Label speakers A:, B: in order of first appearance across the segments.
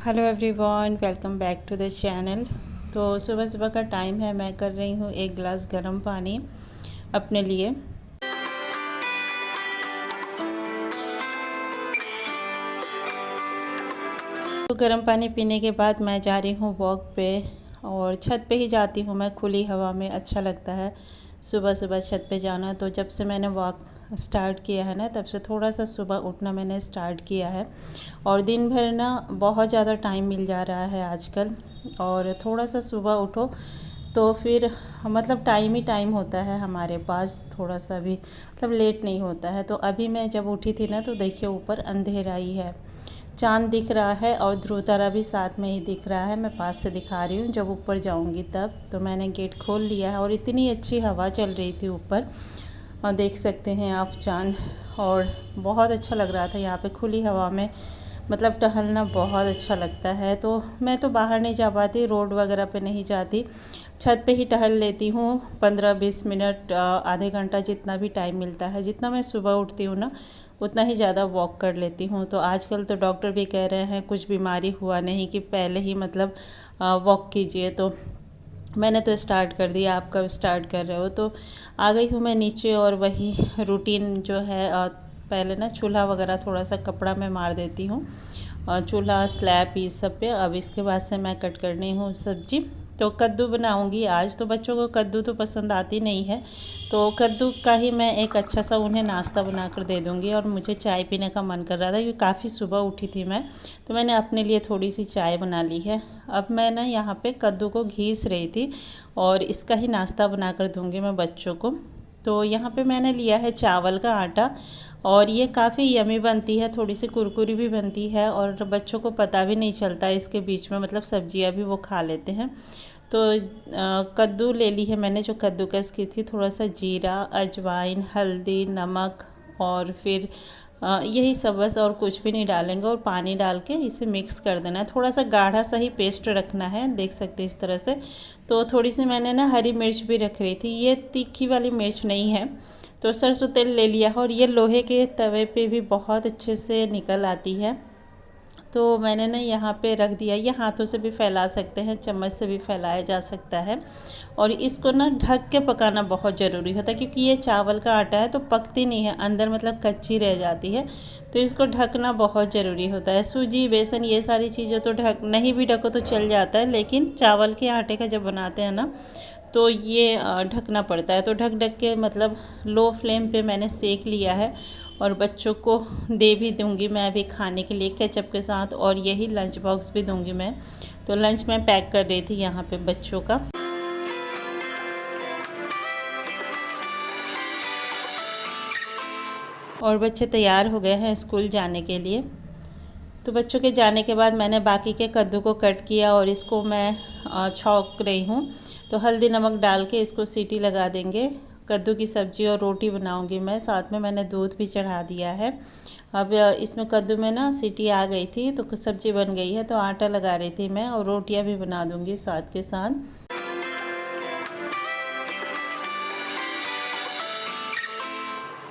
A: Hello everyone, welcome back to the channel. तो सुबह सुबह का टाइम है, मैं कर रही हूँ एक गिलास गर्म पानी अपने लिए। तो गर्म पानी पीने के बाद मैं जा रही हूँ वॉक पे, और छत पे ही जाती हूँ मैं, खुली हवा में अच्छा लगता है सुबह सुबह छत पे जाना। तो जब से मैंने वॉक स्टार्ट किया है ना, तब से थोड़ा सा सुबह उठना मैंने स्टार्ट किया है। और दिन भर ना बहुत ज़्यादा टाइम मिल जा रहा है आजकल, और थोड़ा सा सुबह उठो तो फिर मतलब टाइम ही टाइम होता है हमारे पास, थोड़ा सा भी मतलब लेट नहीं होता है। तो अभी मैं जब उठी थी ना, तो देखिए ऊपर अंधेरा ही है, चांद दिख रहा है और ध्रुव तारा भी साथ में ही दिख रहा है। मैं पास से दिखा रही हूँ, जब ऊपर जाऊँगी तब। तो मैंने गेट खोल लिया है और इतनी अच्छी हवा चल रही थी ऊपर, और देख सकते हैं आप चांद, और बहुत अच्छा लग रहा था यहाँ पे खुली हवा में, मतलब टहलना बहुत अच्छा लगता है। तो मैं तो बाहर नहीं जा पाती, रोड वगैरह पे नहीं जाती, छत पे ही टहल लेती हूँ 15-20 मिनट, आधे घंटा, जितना भी टाइम मिलता है। जितना मैं सुबह उठती हूँ ना, उतना ही ज़्यादा वॉक कर लेती हूँ। तो आजकल तो डॉक्टर भी कह रहे हैं कुछ बीमारी हुआ नहीं कि पहले ही मतलब वॉक कीजिए। तो मैंने तो स्टार्ट कर दिया, आप कब स्टार्ट कर रहे हो? तो आ गई हूँ मैं नीचे, और वही रूटीन जो है, पहले ना चूल्हा वगैरह थोड़ा सा कपड़ा में मार देती हूँ, चूल्हा स्लैब इस सब पे। अब इसके बाद से मैं कट करनी हूँ सब्जी। तो कद्दू बनाऊंगी आज। तो बच्चों को कद्दू तो पसंद आती नहीं है, तो कद्दू का ही मैं एक अच्छा सा उन्हें नाश्ता बनाकर दे दूँगी। और मुझे चाय पीने का मन कर रहा था, क्योंकि काफ़ी सुबह उठी थी मैं, तो मैंने अपने लिए थोड़ी सी चाय बना ली है। अब मैं ना यहाँ पे कद्दू को घीस रही थी, और इसका ही नाश्ता बनाकर दूँगी मैं बच्चों को। तो यहाँ पे मैंने लिया है चावल का आटा, और ये काफ़ी यमी बनती है, थोड़ी सी कुरकुरी भी बनती है, और बच्चों को पता भी नहीं चलता इसके बीच में, मतलब सब्जियां भी वो खा लेते हैं। तो कद्दू ले ली है मैंने, जो कद्दूकस की थी, थोड़ा सा जीरा, अजवाइन, हल्दी, नमक, और फिर यही सब बस, और कुछ भी नहीं डालेंगे। और पानी डाल के इसे मिक्स कर देना है, थोड़ा सा गाढ़ा सा ही पेस्ट रखना है, देख सकते हैं इस तरह से। तो थोड़ी सी मैंने ना हरी मिर्च भी रख रही थी, ये तीखी वाली मिर्च नहीं है। तो सरसों तेल ले लिया है, और ये लोहे के तवे पे भी बहुत अच्छे से निकल आती है। तो मैंने ना यहाँ पे रख दिया, ये हाथों से भी फैला सकते हैं, चम्मच से भी फैलाया जा सकता है। और इसको ना ढक के पकाना बहुत ज़रूरी होता है, क्योंकि ये चावल का आटा है तो पकती नहीं है अंदर, मतलब कच्ची रह जाती है। तो इसको ढकना बहुत ज़रूरी होता है। सूजी, बेसन, ये सारी चीज़ें तो ढक नहीं भी ढको तो चल जाता है, लेकिन चावल के आटे का जब बनाते हैं ना, तो ये ढकना पड़ता है। तो ढक ढक के मतलब लो फ्लेम पे मैंने सेक लिया है, और बच्चों को दे भी दूंगी मैं अभी खाने के लिए केचप के साथ, और यही लंच बॉक्स भी दूंगी मैं। तो लंच मैं पैक कर रही थी यहाँ पे बच्चों का। और बच्चे तैयार हो गए हैं स्कूल जाने के लिए। तो बच्चों के जाने के बाद मैंने बाकी के कद्दू को कट किया, और इसको मैं छौंक रही हूँ। तो हल्दी नमक डाल के इसको सीटी लगा देंगे। कद्दू की सब्ज़ी और रोटी बनाऊंगी मैं, साथ में मैंने दूध भी चढ़ा दिया है। अब इसमें कद्दू में ना सीटी आ गई थी, तो कुछ सब्ज़ी बन गई है, तो आटा लगा रही थी मैं, और रोटियां भी बना दूंगी साथ के साथ।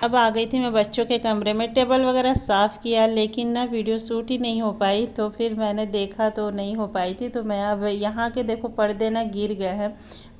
A: अब आ गई थी मैं बच्चों के कमरे में, टेबल वगैरह साफ़ किया, लेकिन ना वीडियो शूट ही नहीं हो पाई। तो फिर मैंने देखा तो नहीं हो पाई थी, तो मैं अब यहाँ के देखो पर्दे ना गिर गए हैं,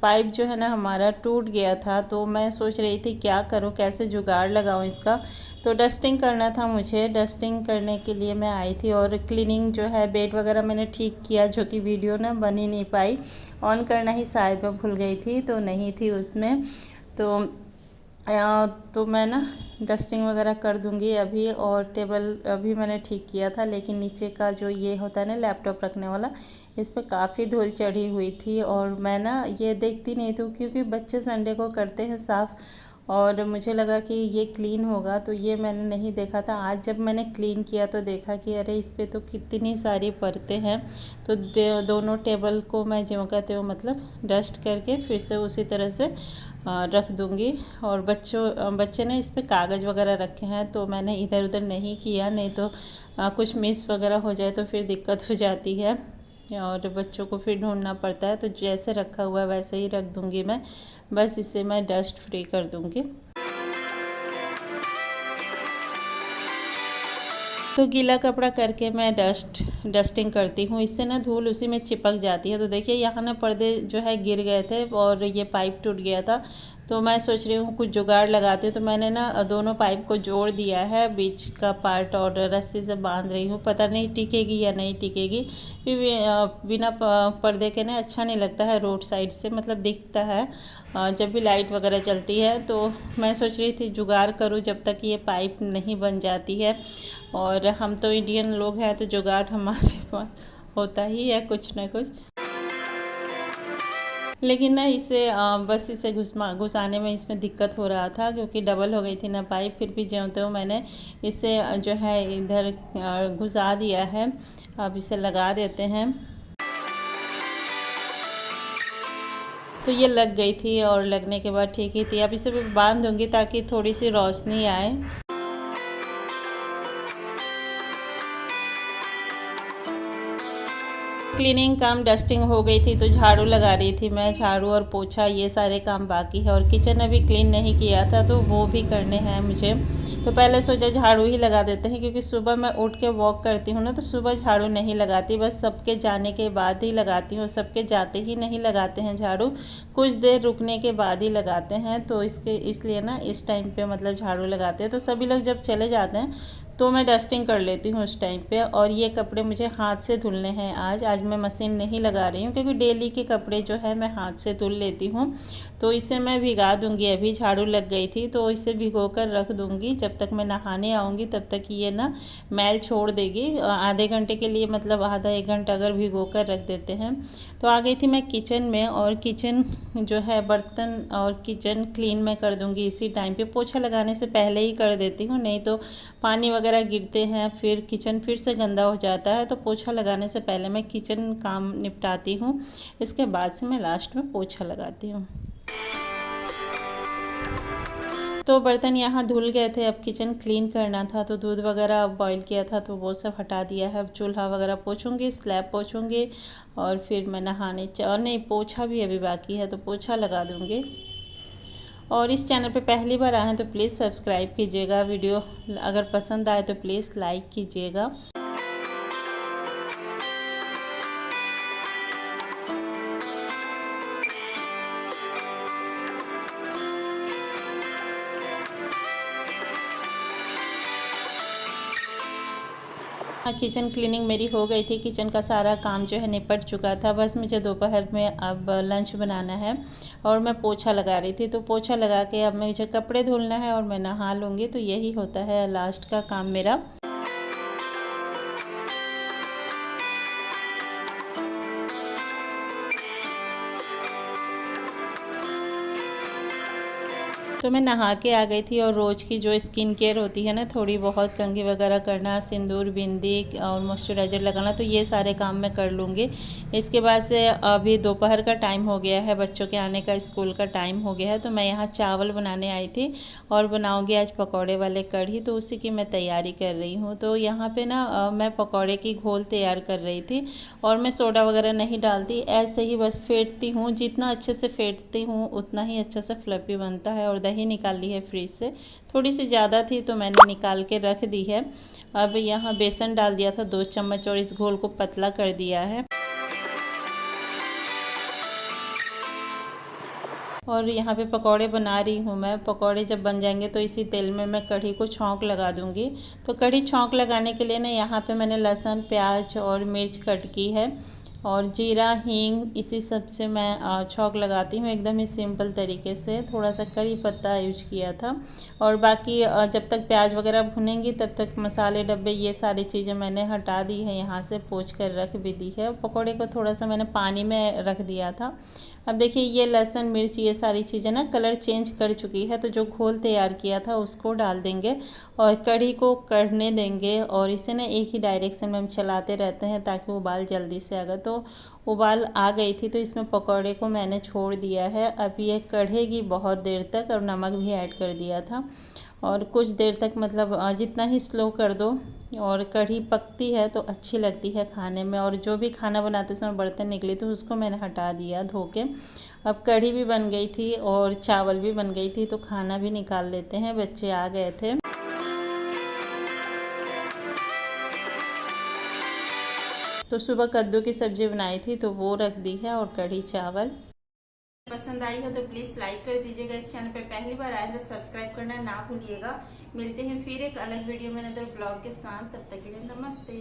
A: पाइप जो है ना हमारा टूट गया था। तो मैं सोच रही थी क्या करूँ, कैसे जुगाड़ लगाऊँ इसका। तो डस्टिंग करना था मुझे, डस्टिंग करने के लिए मैं आई थी, और क्लीनिंग जो है बेड वगैरह मैंने ठीक किया, जो कि वीडियो ना बन ही नहीं पाई, ऑन करना ही शायद मैं भूल गई थी, तो नहीं थी उसमें। तो मैं ना डस्टिंग वगैरह कर दूंगी अभी। और टेबल अभी मैंने ठीक किया था, लेकिन नीचे का जो ये होता है ना लैपटॉप रखने वाला, इस पर काफ़ी धूल चढ़ी हुई थी, और मैं ना ये देखती नहीं थी, क्योंकि बच्चे संडे को करते हैं साफ़, और मुझे लगा कि ये क्लीन होगा, तो ये मैंने नहीं देखा था। आज जब मैंने क्लीन किया तो देखा कि अरे इस पर तो कितनी सारी परतें हैं। तो दोनों टेबल को मैं ज्यों का त्यों मतलब डस्ट करके फिर से उसी तरह से रख दूंगी। और बच्चे ने इस पे कागज़ वगैरह रखे हैं, तो मैंने इधर उधर नहीं किया, नहीं तो कुछ मिस वगैरह हो जाए तो फिर दिक्कत हो जाती है, और बच्चों को फिर ढूंढना पड़ता है। तो जैसे रखा हुआ है वैसे ही रख दूंगी मैं, बस इसे मैं डस्ट फ्री कर दूंगी। तो गीला कपड़ा करके मैं डस्टिंग करती हूँ, इससे ना धूल उसी में चिपक जाती है। तो देखिए यहाँ ना पर्दे जो है गिर गए थे और ये पाइप टूट गया था, तो मैं सोच रही हूँ कुछ जुगाड़ लगाती हूँ। तो मैंने ना दोनों पाइप को जोड़ दिया है, बीच का पार्ट, और रस्सी से बांध रही हूँ। पता नहीं टिकेगी या नहीं टिकेगी, बिना पर्दे के ना अच्छा नहीं लगता है, रोड साइड से मतलब दिखता है जब भी लाइट वगैरह चलती है। तो मैं सोच रही थी जुगाड़ करूँ जब तक ये पाइप नहीं बन जाती है। और हम तो इंडियन लोग हैं तो जुगाड़ हमारे पास होता ही है कुछ ना कुछ। लेकिन ना इसे बस इसे घुसाने में इसमें दिक्कत हो रहा था, क्योंकि डबल हो गई थी ना पाइप। फिर भी जो तो मैंने इसे जो है इधर घुसा दिया है। अब इसे लगा देते हैं। तो ये लग गई थी और लगने के बाद ठीक ही थी। अब इसे मैं बांध दूंगी ताकि थोड़ी सी रोशनी आए। क्लीनिंग काम डस्टिंग हो गई थी तो झाड़ू लगा रही थी मैं। झाड़ू और पोछा ये सारे काम बाकी है, और किचन अभी क्लीन नहीं किया था तो वो भी करने हैं मुझे। तो पहले सोचा झाड़ू ही लगा देते हैं, क्योंकि सुबह मैं उठ के वॉक करती हूँ ना, तो सुबह झाड़ू नहीं लगाती, बस सबके जाने के बाद ही लगाती हूँ। सबके जाते ही नहीं लगाते हैं झाड़ू, कुछ देर रुकने के बाद ही लगाते हैं। तो इसलिए ना इस टाइम पे मतलब झाड़ू लगाते हैं। तो सभी लोग जब चले जाते हैं तो मैं डस्टिंग कर लेती हूँ उस टाइम पे। और ये कपड़े मुझे हाथ से धुलने हैं आज मैं मशीन नहीं लगा रही हूँ, क्योंकि डेली के कपड़े जो है मैं हाथ से धुल लेती हूँ। तो इसे मैं भिगा दूँगी। अभी झाड़ू लग गई थी तो इसे भिगो कर रख दूँगी, जब तक मैं नहाने आऊँगी तब तक ये ना मैल छोड़ देगी। आधे घंटे के लिए, मतलब आधा एक घंटा अगर भिगो कर रख देते हैं। तो आ गई थी मैं किचन में, और किचन जो है बर्तन और किचन क्लीन मैं कर दूँगी इसी टाइम पे। पोछा लगाने से पहले ही कर देती हूँ, नहीं तो पानी वगैरह गिरते हैं फिर किचन फिर से गंदा हो जाता है। तो पोछा लगाने से पहले मैं किचन काम निपटाती हूँ, इसके बाद से मैं लास्ट में पोछा लगाती हूँ। तो बर्तन यहाँ धुल गए थे, अब किचन क्लीन करना था। तो दूध वगैरह बॉईल किया था तो वो सब हटा दिया है। अब चूल्हा वगैरह पोछूंगी, स्लैब पोछूंगी, और फिर मैं नहाने और नहीं, पोछा भी अभी बाकी है तो पोछा लगा दूंगी। और इस चैनल पे पहली बार आए हैं तो प्लीज़ सब्सक्राइब कीजिएगा। वीडियो अगर पसंद आए तो प्लीज़ लाइक कीजिएगा। किचन क्लीनिंग मेरी हो गई थी, किचन का सारा काम जो है निपट चुका था। बस मुझे दोपहर में अब लंच बनाना है, और मैं पोछा लगा रही थी। तो पोछा लगा के अब मुझे कपड़े धुलना है और मैं नहा लूँगी। तो यही होता है लास्ट का काम मेरा। तो मैं नहा के आ गई थी, और रोज़ की जो स्किन केयर होती है ना, थोड़ी बहुत कंघी वगैरह करना, सिंदूर, बिंदी और मॉइस्चराइज़र लगाना, तो ये सारे काम मैं कर लूँगी। इसके बाद से अभी दोपहर का टाइम हो गया है, बच्चों के आने का, स्कूल का टाइम हो गया है। तो मैं यहाँ चावल बनाने आई थी और बनाऊँगी आज पकौड़े वाले कढ़ी, तो उसी की मैं तैयारी कर रही हूँ। तो यहाँ पर ना मैं पकौड़े की घोल तैयार कर रही थी, और मैं सोडा वगैरह नहीं डालती, ऐसे ही बस फेंटती हूँ। जितना अच्छे से फेंटती हूँ उतना ही अच्छा सा फ्लफी बनता है। और दही निकाल ली है फ्रिज से, थोड़ी सी ज़्यादा थी तो मैंने निकाल के रख दी है। अब यहाँ बेसन डाल दिया था 2 चम्मच, और इस घोल को पतला कर दिया है। और यहाँ पे पकौड़े बना रही हूँ मैं। पकौड़े जब बन जाएंगे तो इसी तेल में मैं कढ़ी को छौंक लगा दूँगी। तो कढ़ी छौंक लगाने के लिए ना यहाँ पे मैंने लहसुन, प्याज और मिर्च कट की है, और जीरा, हींग, इसी सब से मैं छौंक लगाती हूँ एकदम ही सिंपल तरीके से। थोड़ा सा करी पत्ता यूज किया था, और बाकी जब तक प्याज वगैरह भुनेंगी तब तक मसाले डब्बे ये सारी चीज़ें मैंने हटा दी है, यहाँ से पोंछ कर रख भी दी है। पकौड़े को थोड़ा सा मैंने पानी में रख दिया था। अब देखिए ये लहसुन, मिर्च, ये सारी चीज़ें ना कलर चेंज कर चुकी है। तो जो घोल तैयार किया था उसको डाल देंगे और कढ़ी को कढ़ने देंगे, और इसे ना एक ही डायरेक्शन में हम चलाते रहते हैं ताकि उबाल जल्दी से आ गए। तो उबाल आ गई थी तो इसमें पकौड़े को मैंने छोड़ दिया है। अब ये कढ़ेगी बहुत देर तक, और नमक भी ऐड कर दिया था। और कुछ देर तक, मतलब जितना ही स्लो कर दो, और कढ़ी पकती है तो अच्छी लगती है खाने में। और जो भी खाना बनाते समय बर्तन निकले तो उसको मैंने हटा दिया धो के। अब कढ़ी भी बन गई थी और चावल भी बन गई थी, तो खाना भी निकाल लेते हैं, बच्चे आ गए थे। तो सुबह कद्दू की सब्ज़ी बनाई थी तो वो रख दी है, और कढ़ी चावल। पसंद आई हो तो प्लीज़ लाइक कर दीजिएगा। इस चैनल पे पहली बार आए तो सब्सक्राइब करना ना भूलिएगा। मिलते हैं फिर एक अलग वीडियो में, अदर ब्लॉग के साथ। तब तक के लिए नमस्ते।